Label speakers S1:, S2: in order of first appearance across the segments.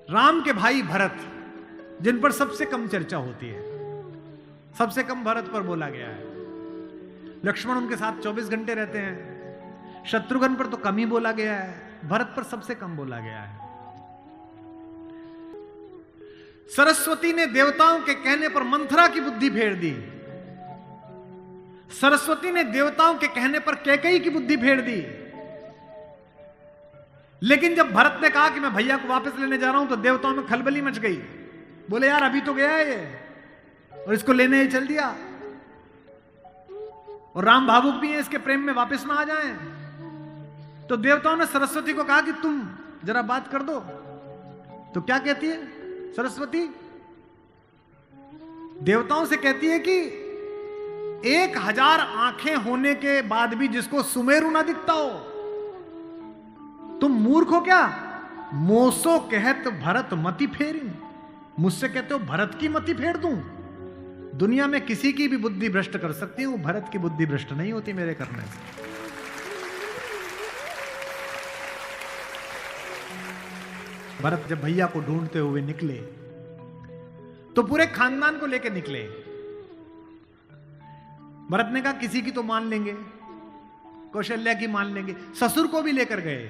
S1: राम के भाई भरत, जिन पर सबसे कम चर्चा होती है, सबसे कम भरत पर बोला गया है। लक्ष्मण उनके साथ 24 घंटे रहते हैं। शत्रुघ्न पर तो कम ही बोला गया है, भरत पर सबसे कम बोला गया है। सरस्वती ने देवताओं के कहने पर मंथरा की बुद्धि फेर दी। सरस्वती ने देवताओं के कहने पर कैकेयी की बुद्धि फेर दी। लेकिन जब भरत ने कहा कि मैं भैया को वापस लेने जा रहा हूं, तो देवताओं में खलबली मच गई। बोले यार अभी तो गया है ये, और इसको लेने ही चल दिया, और राम भावुक भी है, इसके प्रेम में वापस ना आ जाएं। तो देवताओं ने सरस्वती को कहा कि तुम जरा बात कर दो। तो क्या कहती है सरस्वती? देवताओं से कहती है कि 1000 आंखें होने के बाद भी जिसको सुमेरु ना दिखता हो, तुम मूर्ख हो क्या? मोसो कहत भरत मति फेरी, मुझसे कहते हो भरत की मति फेर दूं? दुनिया में किसी की भी बुद्धि भ्रष्ट कर सकती हूं, भरत की बुद्धि भ्रष्ट नहीं होती मेरे करने से। भरत जब भैया को ढूंढते हुए निकले तो पूरे खानदान को लेकर निकले। भरत ने कहा किसी की तो मान लेंगे, कौशल्या की मान लेंगे, ससुर को भी लेकर गए।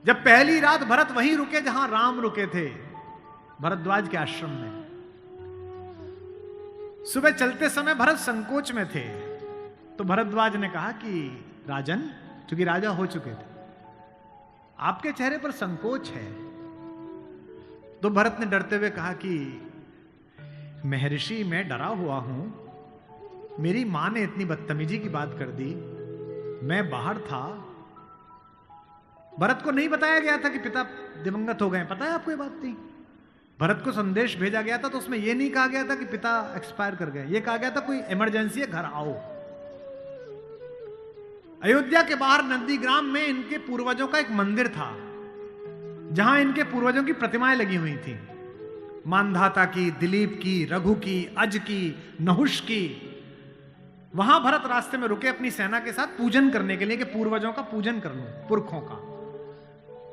S1: जब पहली रात भरत वहीं रुके जहां राम रुके थे, भरद्वाज के आश्रम में। सुबह चलते समय भरत संकोच में थे, तो भरद्वाज ने कहा कि राजन, क्योंकि राजा हो चुके थे, आपके चेहरे पर संकोच है। तो भरत ने डरते हुए कहा कि महर्षि मैं डरा हुआ हूं, मेरी मां ने इतनी बदतमीजी की बात कर दी, मैं बाहर था। भरत को नहीं बताया गया था कि पिता दिवंगत हो गए, पता है आपको ये बात नहीं? भरत को संदेश भेजा गया था तो उसमें यह नहीं कहा गया था कि पिता एक्सपायर कर गए, यह कहा गया था कोई इमरजेंसी है, घर आओ। अयोध्या के बाहर नंदीग्राम में इनके पूर्वजों का एक मंदिर था, जहां इनके पूर्वजों की प्रतिमाएं लगी हुई थी, मानधाता की, दिलीप की, रघु की, अज की, नहुष की। वहां भरत रास्ते में रुके अपनी सेना के साथ पूजन करने के लिए कि पूर्वजों का पूजन कर लूं, पुरखों का।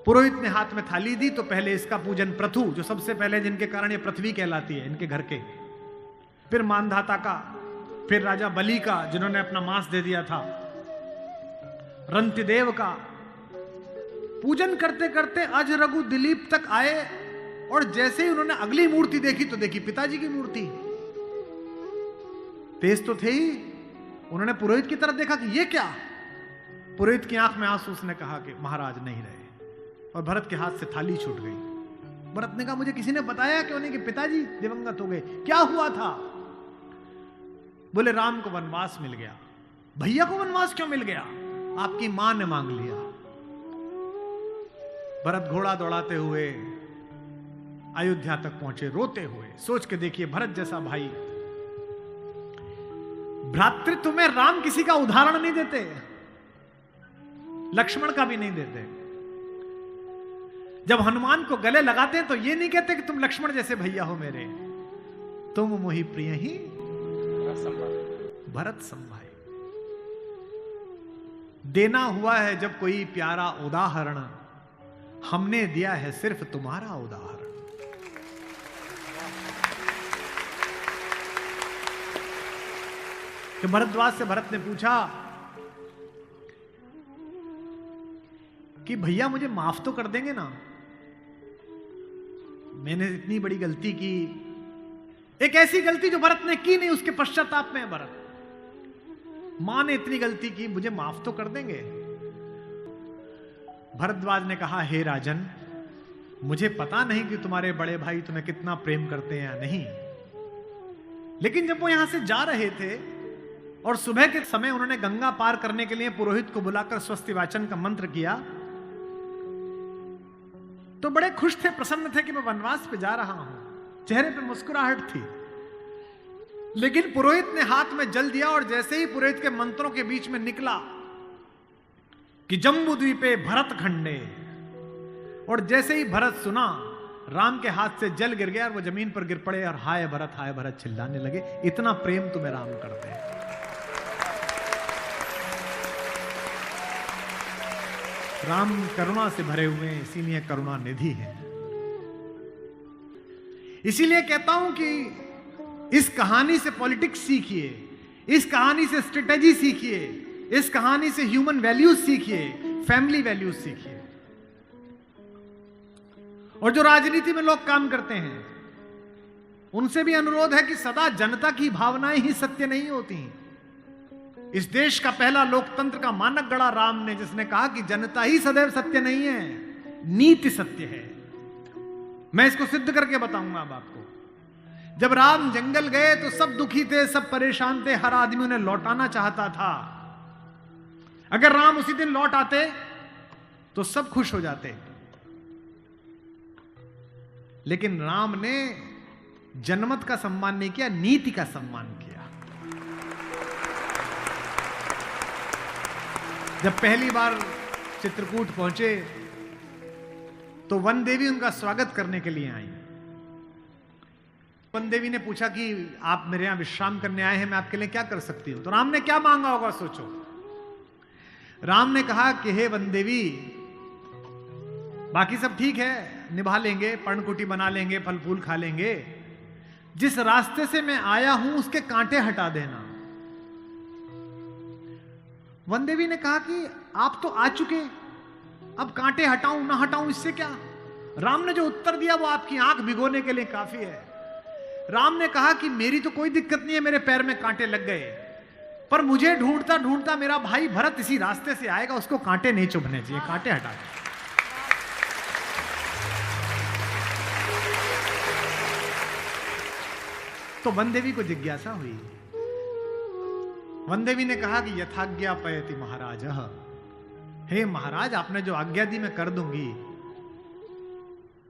S1: पुरोहित ने हाथ में थाली दी, तो पहले इसका पूजन, प्रथु जो सबसे पहले जिनके कारण ये पृथ्वी कहलाती है, इनके घर के, फिर मानधाता का, फिर राजा बलि का जिन्होंने अपना मांस दे दिया था, रंतिदेव का। पूजन करते करते अज, रघु, दिलीप तक आए, और जैसे ही उन्होंने अगली मूर्ति देखी तो देखी पिताजी की मूर्ति। तेज तो थे ही, उन्होंने पुरोहित की तरफ देखा कि ये क्या? पुरोहित की आंख में आंसू, उसने कहा कि महाराज नहीं रहे, और भरत के हाथ से थाली छूट गई। भरत ने कहा मुझे किसी ने बताया क्यों नहीं कि पिताजी दिवंगत हो गए, क्या हुआ था? बोले राम को वनवास मिल गया। भैया को वनवास क्यों मिल गया? आपकी मां ने मांग लिया। भरत घोड़ा दौड़ाते हुए अयोध्या तक पहुंचे, रोते हुए। सोच के देखिए, भरत जैसा भाई, भ्रातृत्व में राम किसी का उदाहरण नहीं देते, लक्ष्मण का भी नहीं देते। जब हनुमान को गले लगाते हैं तो ये नहीं कहते कि तुम लक्ष्मण जैसे भैया हो मेरे, तुम मोहि प्रिय ही भरत संभाई। देना हुआ है जब कोई प्यारा उदाहरण, हमने दिया है सिर्फ तुम्हारा उदाहरण। कि भरद्वाज से भरत ने पूछा कि भैया मुझे माफ तो कर देंगे ना? मैंने इतनी बड़ी गलती की, एक ऐसी गलती जो भरत ने की नहीं, उसके पश्चाताप में है भरत। मां ने इतनी गलती की, मुझे माफ तो कर देंगे? भरद्वाज ने कहा हे राजन, मुझे पता नहीं कि तुम्हारे बड़े भाई तुम्हें कितना प्रेम करते हैं या नहीं, लेकिन जब वो यहां से जा रहे थे और सुबह के समय उन्होंने गंगा पार करने के लिए पुरोहित को बुलाकर स्वस्ति वाचन का मंत्र किया, तो बड़े खुश थे, प्रसन्न थे कि मैं वनवास पे जा रहा हूं, चेहरे पे मुस्कुराहट थी। लेकिन पुरोहित ने हाथ में जल दिया, और जैसे ही पुरोहित के मंत्रों के बीच में निकला कि जम्बू द्वीपे भरत खंडे, और जैसे ही भरत सुना, राम के हाथ से जल गिर गया और वो जमीन पर गिर पड़े और हाय भरत चिल्लाने लगे, इतना प्रेम तुम्हें राम करते हैं। राम करुणा से भरे हुए हैं, इसीलिए करुणा निधि है। इसीलिए कहता हूं कि इस कहानी से पॉलिटिक्स सीखिए, इस कहानी से स्ट्रेटेजी सीखिए, इस कहानी से ह्यूमन वैल्यूज सीखिए, फैमिली वैल्यूज सीखिए। और जो राजनीति में लोग काम करते हैं उनसे भी अनुरोध है कि सदा जनता की भावनाएं ही सत्य नहीं होती। इस देश का पहला लोकतंत्र का मानक गढ़ा राम ने, जिसने कहा कि जनता ही सदैव सत्य नहीं है, नीति सत्य है। मैं इसको सिद्ध करके बताऊंगा अब आपको। जब राम जंगल गए तो सब दुखी थे, सब परेशान थे, हर आदमी उन्हें लौटाना चाहता था। अगर राम उसी दिन लौट आते तो सब खुश हो जाते, लेकिन राम ने जनमत का सम्मान नहीं किया, नीति का सम्मान किया। जब पहली बार चित्रकूट पहुंचे तो वन देवी उनका स्वागत करने के लिए आई। वन देवी ने पूछा कि आप मेरे यहां विश्राम करने आए हैं, मैं आपके लिए क्या कर सकती हूं। तो राम ने क्या मांगा होगा सोचो। राम ने कहा कि हे वन देवी, बाकी सब ठीक है, निभा लेंगे, पर्णकुटी बना लेंगे, फल फूल खा लेंगे, जिस रास्ते से मैं आया हूं उसके कांटे हटा देना। वन देवी ने कहा कि आप तो आ चुके, अब कांटे हटाऊं ना हटाऊं इससे क्या। राम ने जो उत्तर दिया वो आपकी आंख भिगोने के लिए काफी है। राम ने कहा कि मेरी तो कोई दिक्कत नहीं है, मेरे पैर में कांटे लग गए, पर मुझे ढूंढता ढूंढता मेरा भाई भरत इसी रास्ते से आएगा, उसको कांटे नहीं चुभने चाहिए, कांटे हटा दे। तो वन देवी को जिज्ञासा हुई। वन देवी ने कहा कि यथाज्ञा पयति महाराज, हे महाराज, आपने जो आज्ञा दी मैं कर दूंगी।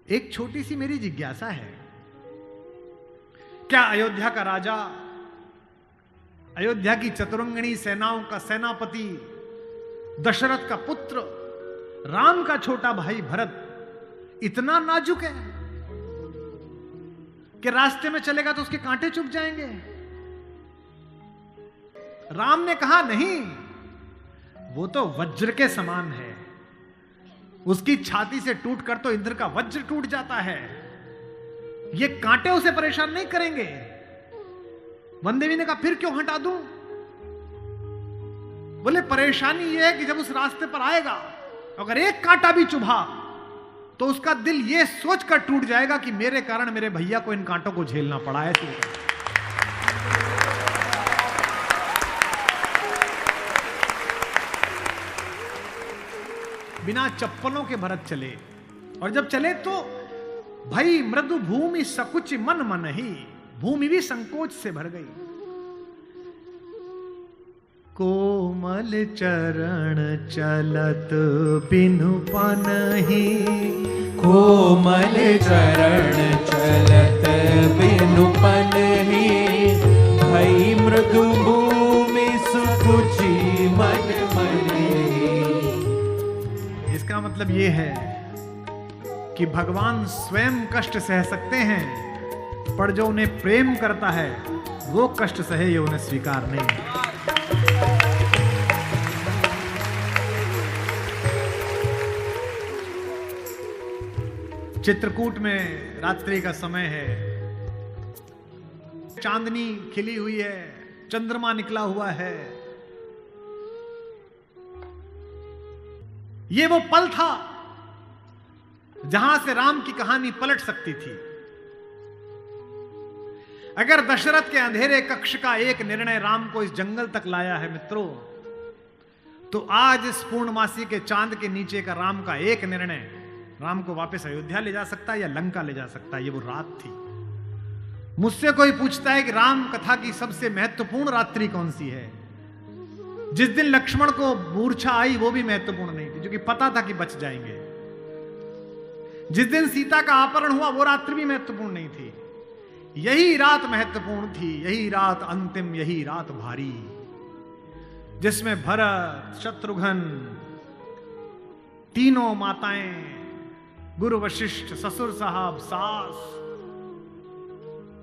S1: एक छोटी सी मेरी जिज्ञासा है, क्या अयोध्या का राजा, अयोध्या की चतुरंगिणी सेनाओं का सेनापति, दशरथ का पुत्र, राम का छोटा भाई भरत इतना नाजुक है कि रास्ते में चलेगा तो उसके कांटे चुभ जाएंगे? राम ने कहा नहीं, वो तो वज्र के समान है, उसकी छाती से टूटकर तो इंद्र का वज्र टूट जाता है, ये कांटे उसे परेशान नहीं करेंगे। वन देवी ने कहा फिर क्यों हटा दूं? बोले परेशानी यह है कि जब उस रास्ते पर आएगा अगर एक कांटा भी चुभा तो उसका दिल यह सोचकर टूट जाएगा कि मेरे कारण मेरे भैया को इन कांटों को झेलना पड़ा है। बिना चप्पलों के भरत चले, और जब चले तो भाई मृदु भूमि सकुच मन मन ही, भूमि भी संकोच से भर गई। कोमल चरण चलत बिनु पनहि,
S2: कोमल चरण चलत बिनु पनहि, भई मृदु भूमि सुकुचि मन मनि।
S1: इसका मतलब यह है कि भगवान स्वयं कष्ट सह सकते हैं, पर जो उन्हें प्रेम करता है वो कष्ट सहे ये उन्हें स्वीकार नहीं। चित्रकूट में रात्रि का समय है, चांदनी खिली हुई है, चंद्रमा निकला हुआ है। ये वो पल था जहां से राम की कहानी पलट सकती थी। अगर दशरथ के अंधेरे कक्ष का एक निर्णय राम को इस जंगल तक लाया है मित्रों, तो आज इस पूर्णमासी के चांद के नीचे का राम का एक निर्णय राम को वापस अयोध्या ले जा सकता है या लंका ले जा सकता है। ये वो रात थी। मुझसे कोई पूछता है कि राम कथा की सबसे महत्वपूर्ण रात्रि कौन सी है? जिस दिन लक्ष्मण को मूर्छा आई वो भी महत्वपूर्ण नहीं थी, क्योंकि पता था कि बच जाएंगे। जिस दिन सीता का अपहरण हुआ वो रात्रि भी महत्वपूर्ण नहीं थी। यही रात महत्वपूर्ण थी, यही रात अंतिम, यही रात भारी, जिसमें भरत, शत्रुघ्न, तीनों माताएं, गुरु वशिष्ठ, ससुर साहब, सास,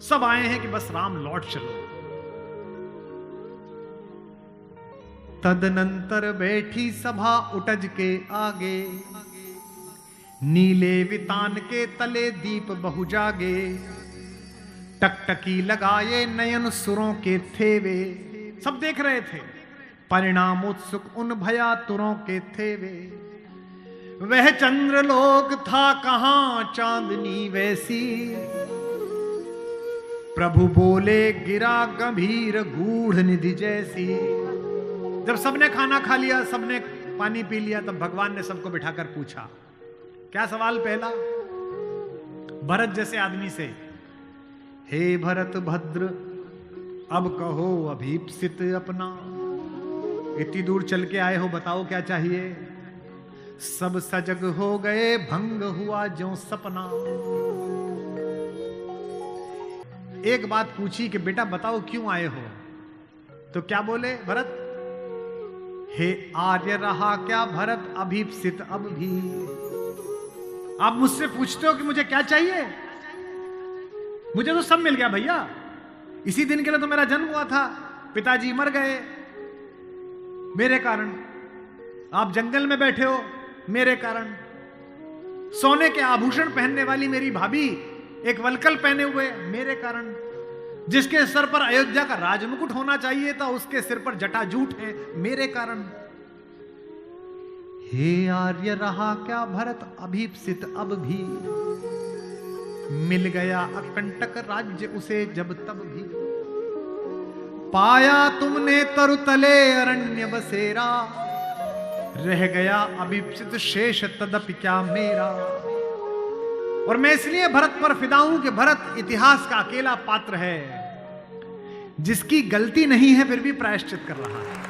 S1: सब आए हैं कि बस राम लौट चलो। तदनंतर बैठी सभा उटज के आगे, नीले वितान के तले दीप बहु जागे। टकटकी लगाए नयन सुरों के थे वे, सब देख रहे थे। परिणाम उत्सुक उन भयातुरों के थे वे, वह चंद्रलोक था कहां चांदनी वैसी। प्रभु बोले गिरा गंभीर गूढ़ निधि जैसी। जब सबने खाना खा लिया, सबने पानी पी लिया, तब भगवान ने सबको बिठाकर पूछा। क्या सवाल पहला? भरत जैसे आदमी से, हे भरत भद्र अब कहो अभीप्सित अपना। इतनी दूर चल के आए हो, बताओ क्या चाहिए? सब सजग हो गए, भंग हुआ ज्यों सपना। एक बात पूछी कि बेटा बताओ क्यों आए हो? तो क्या बोले भरत? हे आर्य रहा क्या भरत अभीप्सित अब भी। आप मुझसे पूछते हो कि मुझे क्या चाहिए? मुझे तो सब मिल गया भैया। इसी दिन के लिए तो मेरा जन्म हुआ था, पिताजी मर गए मेरे कारण, आप जंगल में बैठे हो मेरे कारण, सोने के आभूषण पहनने वाली मेरी भाभी एक वलकल पहने हुए मेरे कारण, जिसके सर पर अयोध्या का राजमुकुट होना चाहिए था उसके सिर पर जटाजूट है मेरे कारण। हे आर्य रहा क्या भरत अभीप्सित अब भी। मिल गया अकंटक राज्य उसे जब तब भी। पाया तुमने तरुतले अरण्य बसेरा, रह गया अभीप्सित शेष तदपि क्या मेरा। और मैं इसलिए भरत पर फिदा हूं कि भरत इतिहास का अकेला पात्र है जिसकी गलती नहीं है फिर भी प्रायश्चित कर रहा है।